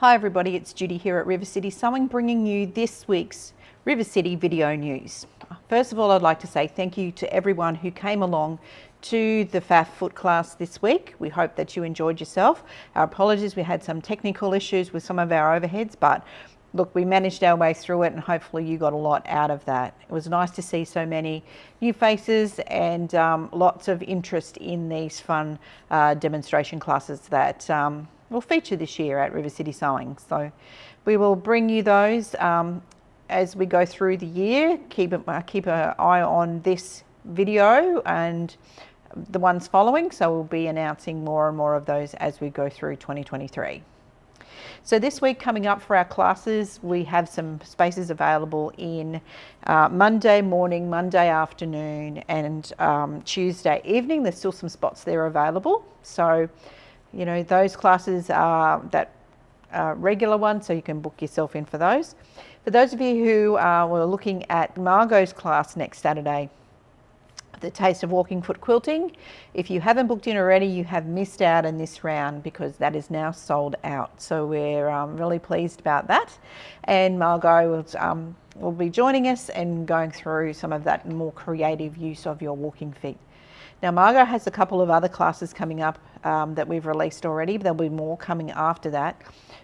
Hi everybody, it's Judy here at River City Sewing, bringing you this week's River City video news. First of all, I'd like to say thank you to everyone who came along to the FAF foot class this week. We hope that you enjoyed yourself. Our apologies, we had some technical issues with some of our overheads, but look, we managed our way through it and hopefully you got a lot out of that. It was nice to see so many new faces and lots of interest in these fun demonstration classes that will feature this year at River City Sewing. So we will bring you those as we go through the year. Keep an eye on this video and the ones following. So we'll be announcing more and more of those as we go through 2023. So this week coming up for our classes, we have some spaces available in Monday morning, Monday afternoon and Tuesday evening. There's still some spots there available. So, you know, those classes are regular ones, so you can book yourself in for those. For those of you who were looking at Margot's class next Saturday, the Taste of Walking Foot Quilting, if you haven't booked in already, you have missed out in this round because that is now sold out. So we're really pleased about that. And Margot will be joining us and going through some of that more creative use of your walking feet. Now Margot has a couple of other classes coming up that we've released already, but there'll be more coming after that.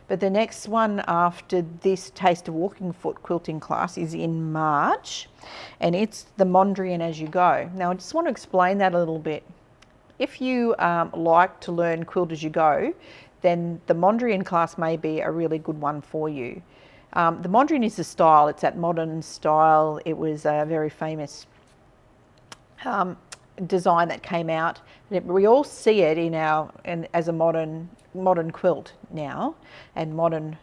But the next one after this Taste of Walking Foot Quilting class is in March, and it's the Mondrian As You Go. Now I just want to explain that a little bit. If you like to learn quilt as you go, then the Mondrian class may be a really good one for you. The Mondrian is a style, it's that modern style. It was a very famous design that came out. We all see it as a modern quilt now and modern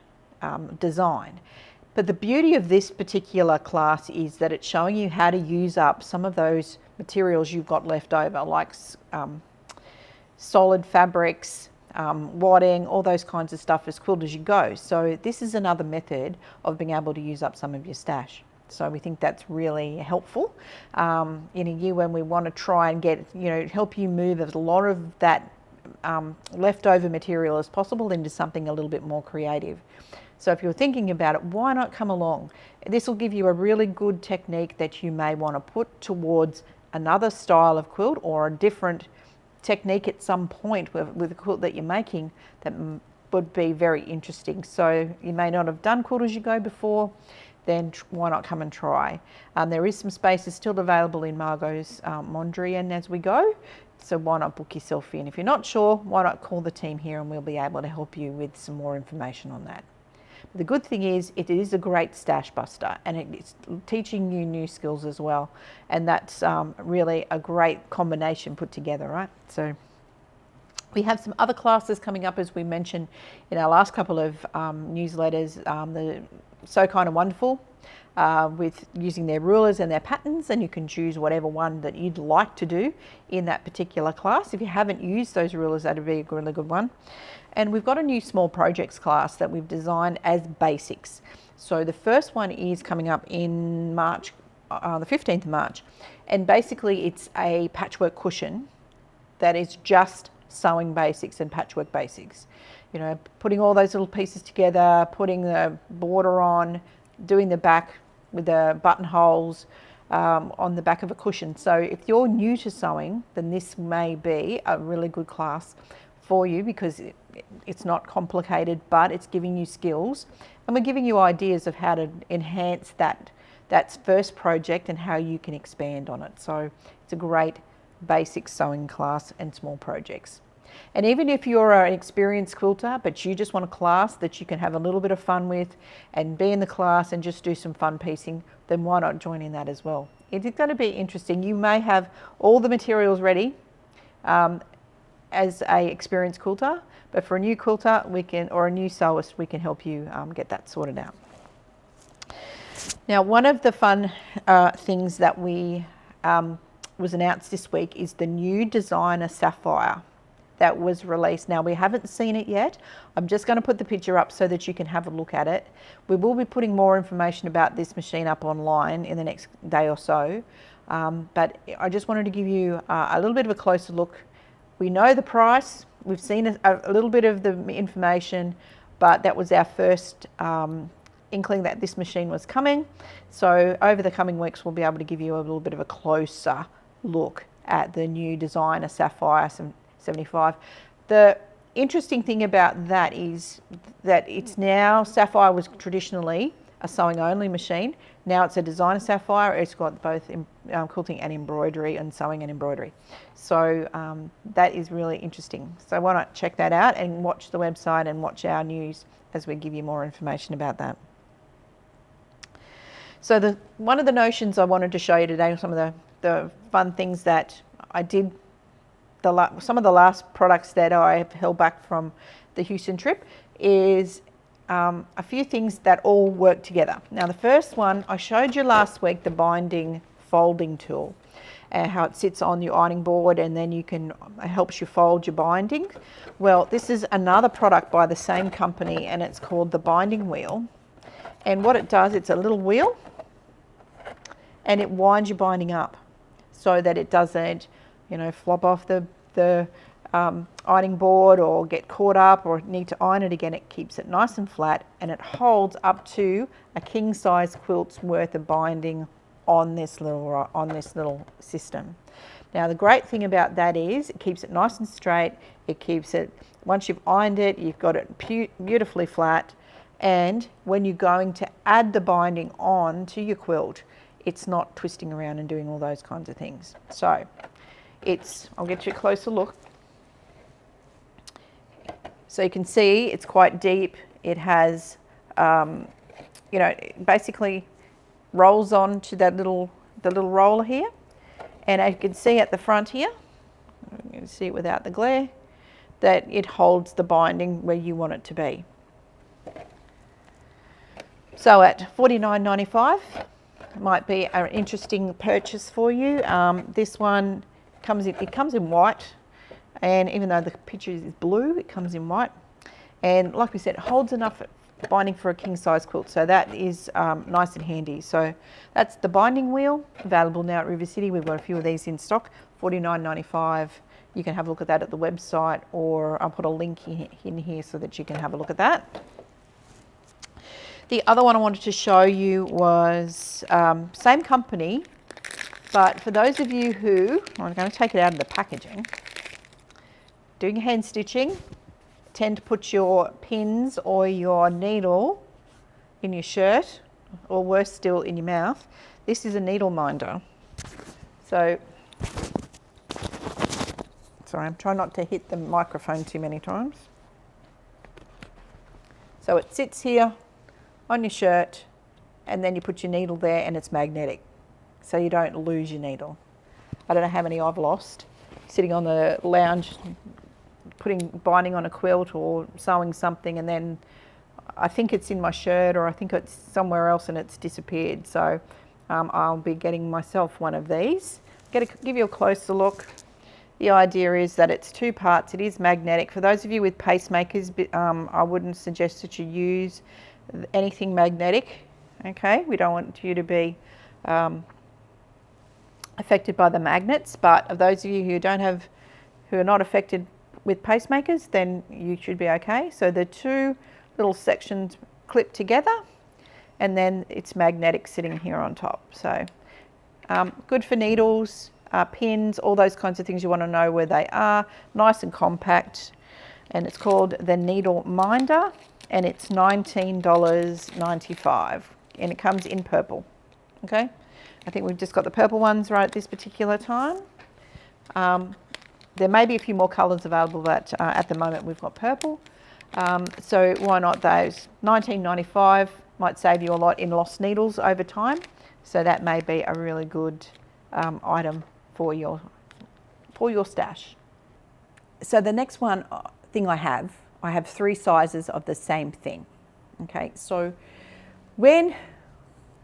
design. But the beauty of this particular class is that it's showing you how to use up some of those materials you've got left over, like solid fabrics, wadding, all those kinds of stuff as quilt as you go. So this is another method of being able to use up some of your stash. So we think that's really helpful in a year when we want to try and get, help you move a lot of that leftover material as possible into something a little bit more creative. So if you're thinking about it, why not come along? This will give you a really good technique that you may want to put towards another style of quilt or a different technique at some point with a quilt that you're making that would be very interesting. So you may not have done quilt as you go before, then why not come and try? There is some spaces still available in Margot's Mondrian As We Go, so why not book yourself in? If you're not sure, why not call the team here and we'll be able to help you with some more information on that. But the good thing is it is a great stash buster and it's teaching you new skills as well, and that's really a great combination put together, right? So we have some other classes coming up, as we mentioned in our last couple of newsletters, the So Kind of Wonderful with using their rulers and their patterns, and you can choose whatever one that you'd like to do in that particular class. If you haven't used those rulers, that'd be a really good one. And we've got a new small projects class that we've designed as basics. So the first one is coming up in March, the 15th of March, and basically it's a patchwork cushion that is just sewing basics and patchwork basics. You know, putting all those little pieces together, putting the border on, doing the back with the buttonholes on the back of a cushion. So if you're new to sewing, then this may be a really good class for you because it's not complicated, but it's giving you skills. And we're giving you ideas of how to enhance that first project and how you can expand on it. So it's a great basic sewing class and small projects. And even if you're an experienced quilter, but you just want a class that you can have a little bit of fun with and be in the class and just do some fun piecing, then why not join in that as well? It's going to be interesting. You may have all the materials ready as a experienced quilter, but for a new quilter, or a new sewist, we can help you get that sorted out. Now, one of the fun things that was announced this week is the new designer Sapphire that was released. Now we haven't seen it yet. I'm just going to put the picture up so that you can have a look at it. We will be putting more information about this machine up online in the next day or so. But I just wanted to give you a little bit of a closer look. We know the price, we've seen a little bit of the information. but that was our first inkling that this machine was coming. So over the coming weeks, we'll be able to give you a little bit of a closer look at the new designer Sapphire 75. The interesting thing about that is that it's now, Sapphire was traditionally a sewing only machine. Now it's a designer Sapphire. It's got both quilting and embroidery, and sewing and embroidery. So that is really interesting. So why not check that out and watch the website and watch our news as we give you more information about that. So one of the notions I wanted to show you today, some of the fun things that I did, some of the last products that I have held back from the Houston trip, is a few things that all work together. Now the first one, I showed you last week the binding folding tool, and how it sits on your ironing board, and then it helps you fold your binding. Well, this is another product by the same company, and it's called the binding wheel. And what it does, it's a little wheel, and it winds your binding up so that it doesn't, flop off the ironing board or get caught up or need to iron it again. It keeps it nice and flat, and it holds up to a king size quilt's worth of binding on this little system. Now the great thing about that is it keeps it nice and straight. It keeps it, once you've ironed it, you've got it beautifully flat, and when you're going to add the binding on to your quilt, it's not twisting around and doing all those kinds of things. So I'll get you a closer look. So you can see it's quite deep. It has, basically rolls on to the little roller here. And as you can see at the front here, you can see it without the glare, that it holds the binding where you want it to be. So at $49.95 might be an interesting purchase for you. This one comes in white, and even though the picture is blue, it comes in white. And like we said, it holds enough binding for a king size quilt, so that is nice and handy. So that's the binding wheel, available now at River City. We've got a few of these in stock, $49.95. You can have a look at that at the website, or I'll put a link in here so that you can have a look at that. The other one I wanted to show you was same company, but for those of you who, I'm going to take it out of the packaging, doing hand stitching, tend to put your pins or your needle in your shirt, or worse still, in your mouth. This is a needle minder. So, sorry, I'm trying not to hit the microphone too many times. So it sits here on your shirt, and then you put your needle there, and it's magnetic, so you don't lose your needle. I don't know how many I've lost sitting on the lounge putting binding on a quilt or sewing something, and then I think it's in my shirt, or I think it's somewhere else and it's disappeared. So I'll be getting myself one of these. Give you a closer look. The idea is that it's two parts. It is magnetic. For those of you with pacemakers, I wouldn't suggest that you use anything magnetic. Okay, we don't want you to be affected by the magnets, but of those of you who are not affected with pacemakers, then you should be okay. So the two little sections clip together, and then it's magnetic sitting here on top. So good for needles, pins, all those kinds of things you want to know where they are. Nice and compact, and it's called the Needle Minder, and it's $19.95, and it comes in purple. Okay, I think we've just got the purple ones right at this particular time. There may be a few more colours available, but at the moment we've got purple. So why not those? $19.95 might save you a lot in lost needles over time. So that may be a really good item for your stash. So the next thing I have 3 sizes of the same thing. Okay, so when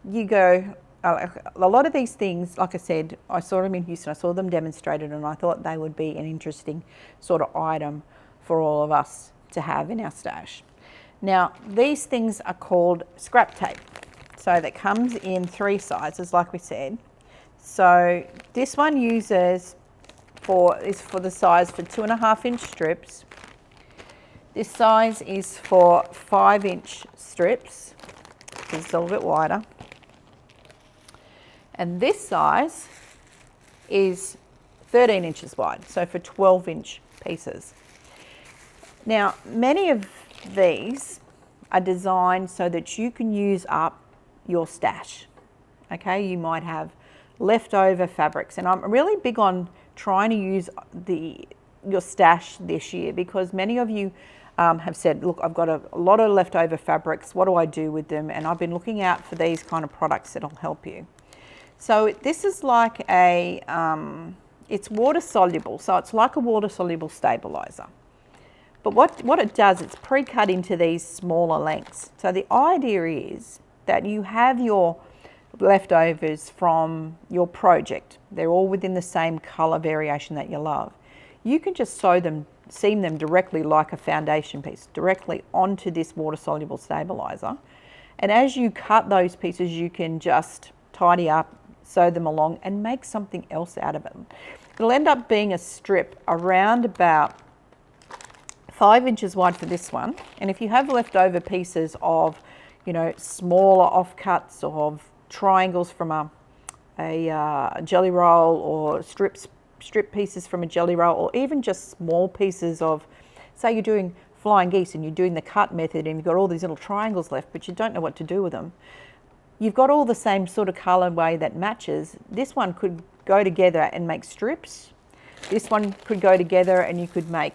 you go, a lot of these things, like I said, I saw them in Houston, I saw them demonstrated, and I thought they would be an interesting sort of item for all of us to have in our stash. Now, these things are called scrap tape. So that comes in 3 sizes, like we said. So this one is for the size for 2.5-inch strips. This size is for 5-inch strips, because it's a little bit wider. And this size is 13 inches wide, so for 12-inch pieces. Now, many of these are designed so that you can use up your stash. Okay, you might have leftover fabrics, and I'm really big on trying to use your stash this year, because many of you have said, look, I've got a lot of leftover fabrics, what do I do with them? And I've been looking out for these kind of products that'll help you. So this is like it's water soluble, so it's like a water soluble stabilizer. But what it does, it's pre-cut into these smaller lengths. So the idea is that you have your leftovers from your project. They're all within the same color variation that you love. You can just seam them directly like a foundation piece, directly onto this water soluble stabilizer. And as you cut those pieces, you can just tidy up, sew them along, and make something else out of it. It'll end up being a strip around about 5 inches wide for this one. And if you have leftover pieces of, you know, smaller offcuts of triangles from a jelly roll, or strip pieces from a jelly roll, or even just small pieces of, say you're doing flying geese and you're doing the cut method and you've got all these little triangles left, but you don't know what to do with them. You've got all the same sort of colorway that matches. This one could go together and make strips. This one could go together and you could make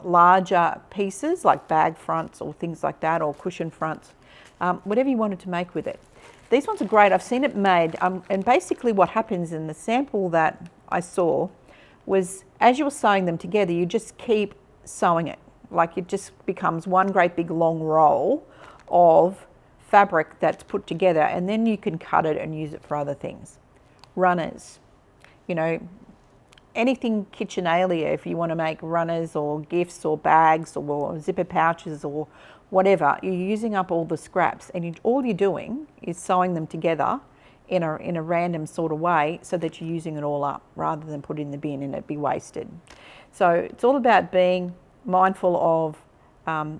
larger pieces like bag fronts or things like that, or cushion fronts, whatever you wanted to make with it. These ones are great. I've seen it made, and basically what happens in the sample that I saw was, as you're sewing them together, you just keep sewing it. Like it just becomes one great big long roll of fabric that's put together, and then you can cut it and use it for other things. Runners, you know, anything kitchenalia, if you want to make runners or gifts or bags or zipper pouches or whatever, you're using up all the scraps, and all you're doing is sewing them together in a random sort of way, so that you're using it all up rather than put it in the bin and it be wasted. So it's all about being mindful of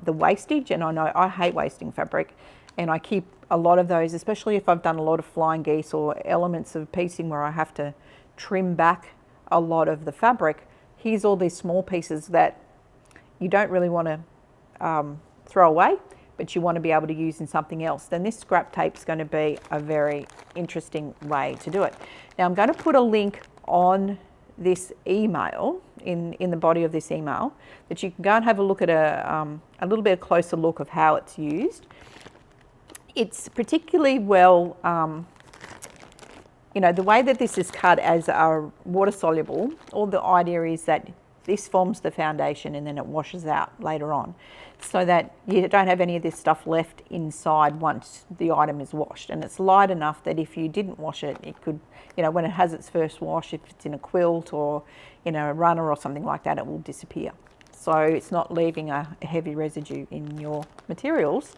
the wastage, and I know I hate wasting fabric, and I keep a lot of those, especially if I've done a lot of flying geese or elements of piecing where I have to trim back a lot of the fabric. Here's all these small pieces that you don't really want to throw away, but you want to be able to use in something else. Then this scrap tape is going to be a very interesting way to do it. Now I'm going to put a link on this email, in the body of this email, that you can go and have a look at a little bit closer look of how it's used. It's particularly well, you know, the way that this is cut as a water soluble, all the idea is that this forms the foundation and then it washes out later on, so that you don't have any of this stuff left inside once the item is washed. And it's light enough that if you didn't wash it, it could, you know, when it has its first wash, if it's in a quilt or in a runner or something like that, it will disappear. So it's not leaving a heavy residue in your materials.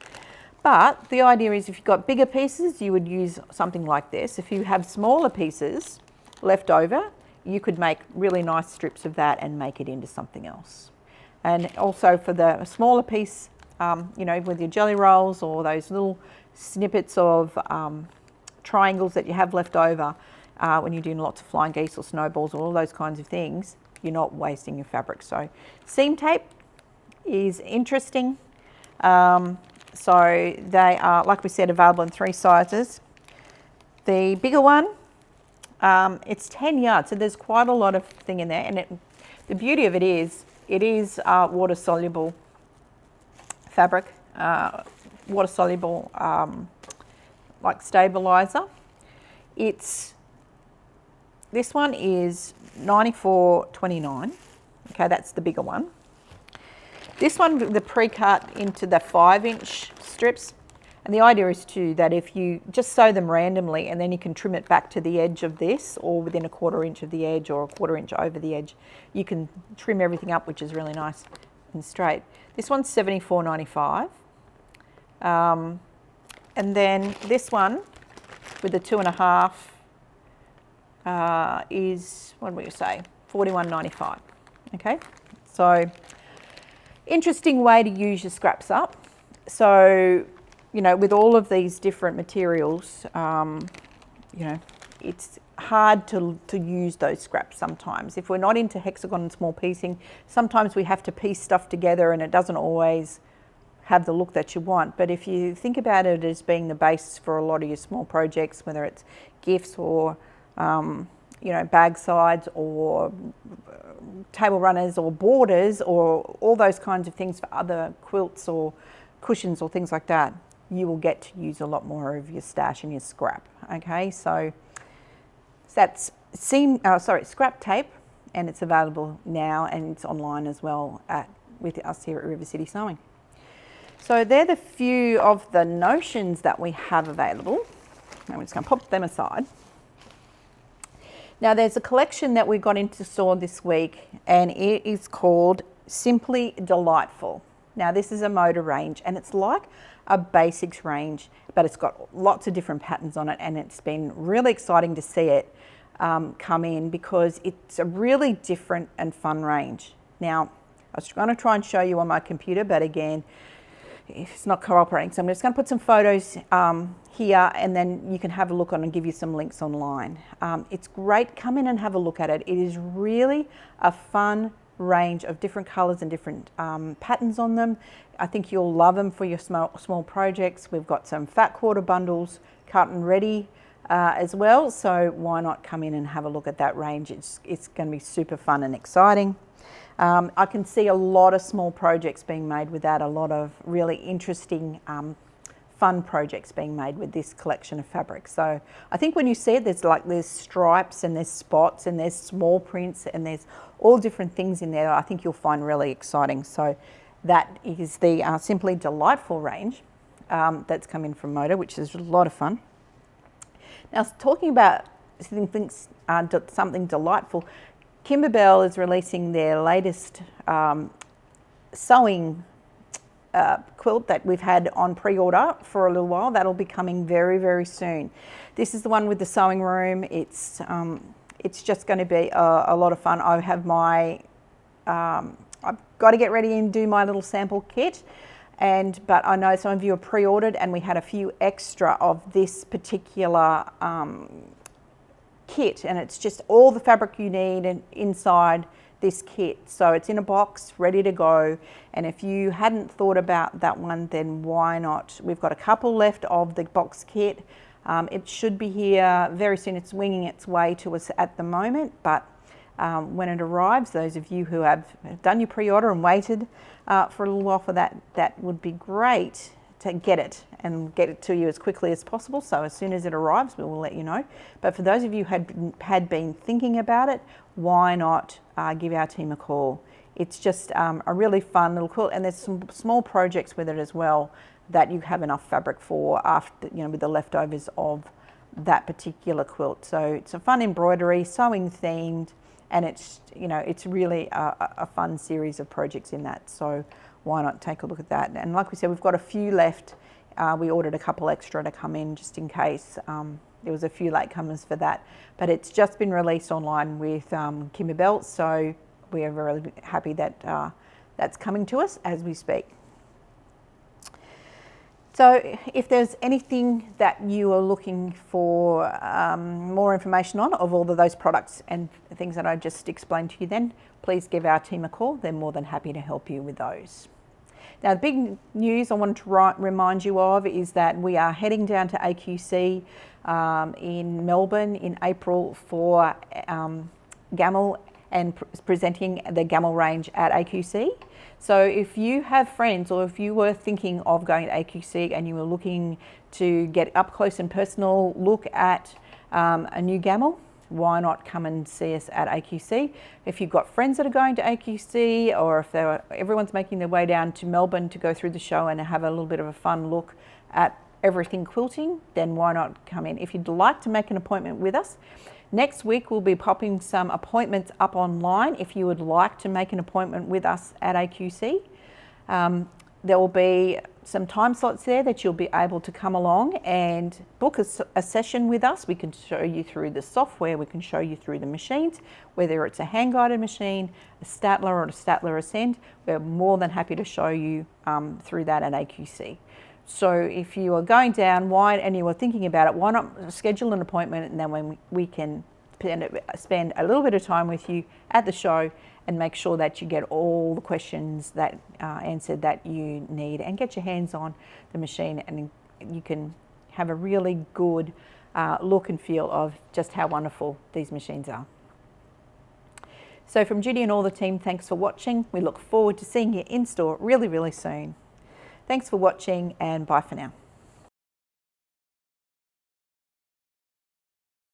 But the idea is, if you've got bigger pieces, you would use something like this. If you have smaller pieces left over, you could make really nice strips of that and make it into something else. And also for the smaller piece, you know, with your jelly rolls or those little snippets of triangles that you have left over when you're doing lots of flying geese or snowballs or all those kinds of things, you're not wasting your fabric. So seam tape is interesting. So they are, like we said, available in 3 sizes. The bigger one, it's 10 yards, so there's quite a lot of thing in there. And the beauty of it is water soluble fabric, water soluble like stabilizer. This one is $94.29. Okay, that's the bigger one. This one, the pre-cut into the 5-inch strips, and the idea is too that if you just sew them randomly and then you can trim it back to the edge of this, or within a 1/4 inch of the edge or a 1/4 inch over the edge, you can trim everything up, which is really nice and straight. This one's $74.95. And then this one with the 2.5 is, what do we say, $41.95. Okay, so interesting way to use your scraps up. So, you know, with all of these different materials, you know, it's hard to use those scraps sometimes. If we're not into hexagon and small piecing, sometimes we have to piece stuff together and it doesn't always have the look that you want. But if you think about it as being the basis for a lot of your small projects, whether it's gifts or you know, bag sides or table runners or borders or all those kinds of things for other quilts or cushions or things like that, you will get to use a lot more of your stash and your scrap. Okay, so that's scrap tape, and it's available now and it's online as well with us here at River City Sewing. So they're the few of the notions that we have available. And we're just going to pop them aside. Now there's a collection that we got into store this week, and it is called Simply Delightful. Now this is a motor range, and it's like a basics range, but it's got lots of different patterns on it, and it's been really exciting to see it come in because it's a really different and fun range. Now I was going to try and show you on my computer, but again, it's not cooperating. So I'm just going to put some photos here, and then you can have a look on and give you some links online. It's great. Come in and have a look at it. It is really a fun range of different colours and different patterns on them. I think you'll love them for your small projects. We've got some fat quarter bundles cut and ready as well. So why not come in and have a look at that range? It's going to be super fun and exciting. I can see a lot of small projects being made with that, a lot of really interesting fun projects being made with this collection of fabrics. So I think when you see it, there's stripes and there's spots and there's small prints and there's all different things in there I think you'll find really exciting. So that is the Simply Delightful range that's come in from Moda, which is a lot of fun. Now, talking about something delightful, Kimberbell is releasing their latest sewing quilt that we've had on pre-order for a little while. That'll be coming very, very soon. This is the one with the sewing room. It's just going to be a lot of fun. I have my, I've got to get ready and do my little sample kit. But I know some of you have pre-ordered, and we had a few extra of this particular kit, and it's just all the fabric you need inside this kit. So it's in a box ready to go, and if you hadn't thought about that one, then why not? We've got a couple left of the box kit. It should be here very soon. It's winging its way to us at the moment, but when it arrives, those of you who have done your pre-order and waited for a little while for that, that would be great to get it and get it to you as quickly as possible. So as soon as it arrives, we will let you know. But for those of you who had been thinking about it, why not give our team a call? It's just a really fun little quilt, and there's some small projects with it as well that you have enough fabric for after, you know, with the leftovers of that particular quilt. So it's a fun embroidery, sewing themed, and it's, you know, it's really a fun series of projects in that. So why not take a look at that? And like we said, we've got a few left. We ordered a couple extra to come in just in case. There was a few latecomers for that, but it's just been released online with Kimberbell, so we are very happy that that's coming to us as we speak. So if there's anything that you are looking for more information on of all of those products and things that I just explained to you then, please give our team a call. They're more than happy to help you with those. Now, the big news I wanted to remind you of is that we are heading down to AQC in Melbourne in April for Gamel and presenting the Gamel range at AQC. So if you have friends, or if you were thinking of going to AQC and you were looking to get up close and personal look at a new Gamel, why not come and see us at AQC? If you've got friends that are going to AQC, or if everyone's making their way down to Melbourne to go through the show and have a little bit of a fun look at everything quilting, then why not come in? If you'd like to make an appointment with us, next week we'll be popping some appointments up online if you would like to make an appointment with us at AQC. There will be some time slots there that you'll be able to come along and book a session with us. We can show you through the software, we can show you through the machines, whether it's a hand-guided machine, a Statler or a Statler Ascend. We're more than happy to show you through that at AQC. So if you are going down and you are thinking about it, why not schedule an appointment, and then when we can spend a little bit of time with you at the show and make sure that you get all the questions that answered that you need, and get your hands on the machine, and you can have a really good look and feel of just how wonderful these machines are. So from Judy and all the team, thanks for watching. We look forward to seeing you in store really, really soon. Thanks for watching, and bye for now.